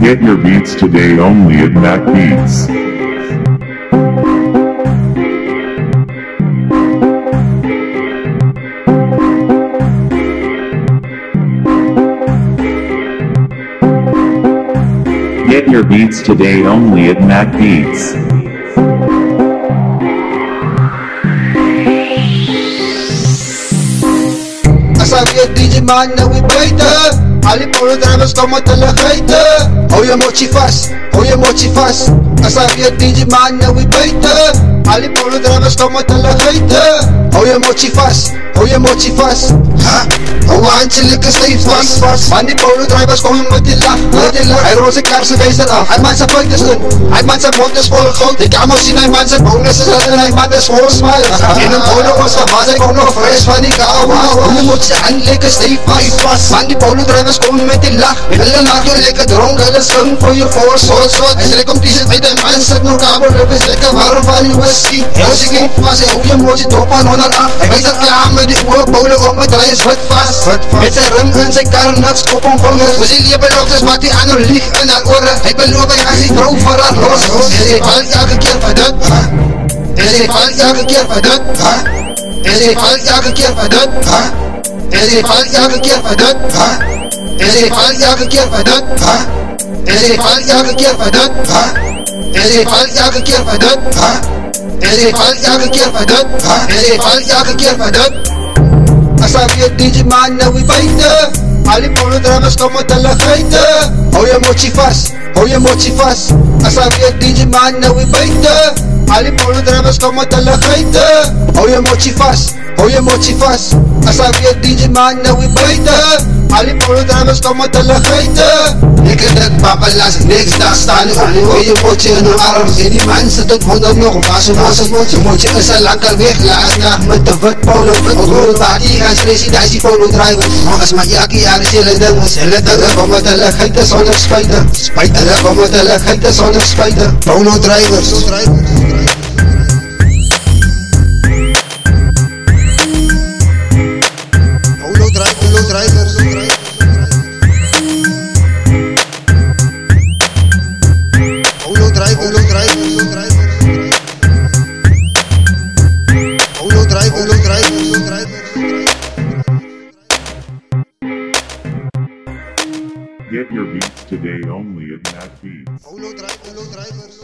Get your beats today only at Mac Beats. Get your beats today only at Mac Beats. Sabi DJ man na we beter. Ali polo drivers como te la hater. Hoje mochi fast, hoje mochi fast. Sabi DJ man na we beter. Ali polo drivers como te la hater. Hoje mochi fast, hoje mochi fast. Ha, hoe aanselijk stay fast. Man die polo drivers komen met die lach. Hij roze kaarsen wezen af. Hij maakt zijn foto's doen. Hij maakt zijn mond is vol goud. Ik kan maar zien hij maakt zijn bonus is en hij maakt is vol smile. In een polo was van maar hij komt nog fresh van die kou. Hoe moet je aanleggen stay fast. Man die polo drivers komen met die lach. Hulle maak jou lekker dronk. Hulle swing voor je voor soort. Hij zit om t-shirt uit en man zit nog kabel. Lup is lekker warm van die whisky. Als ik niet vast en hoe je moet je top aan 108. Hij zit klaar met die oor polo op met hij is wat vast. Met zijn rum en zijn kar nuts kop om vingers. We zien je beloftes maakt die aan lieg in haar oren. Hij belooft hij als die vrouw voor haar los. En zij valt elke keer van dit. En zij valt elke keer van dit. En zij valt elke keer van dit. En zij valt elke keer van dit. En zij valt elke keer van dit. En zij valt elke keer van dit. En zij valt elke keer van dit. En zij valt elke keer van dit. En zij valt elke keer van dit. Sabi DJ man na we beter. Ali polo drivers como te la hater. Hoje mochi fast, hoje mochi fast. Sabi DJ man na we beter. Ali polo drivers como te la hater. Hoje mochi fast, hoje mochi fast. Sabi DJ man na we beter. Ali polo drivers como te la hater. Ik heb het papalas, niks daar staan op. Hoje mochi in een arm. En die man zit het honderd nog op als een mochi. Mochi is al lang weg, laat nacht met de wit polo. Rood party gaan stress, daar is die polo driver. Als maar elke jaar is hele dingen. Hele dingen komen te la hater zonder spijten. Spijten komen te la hater zonder spijten. Polo drivers. Get your beats today only at Mac Beats. Polo drivers.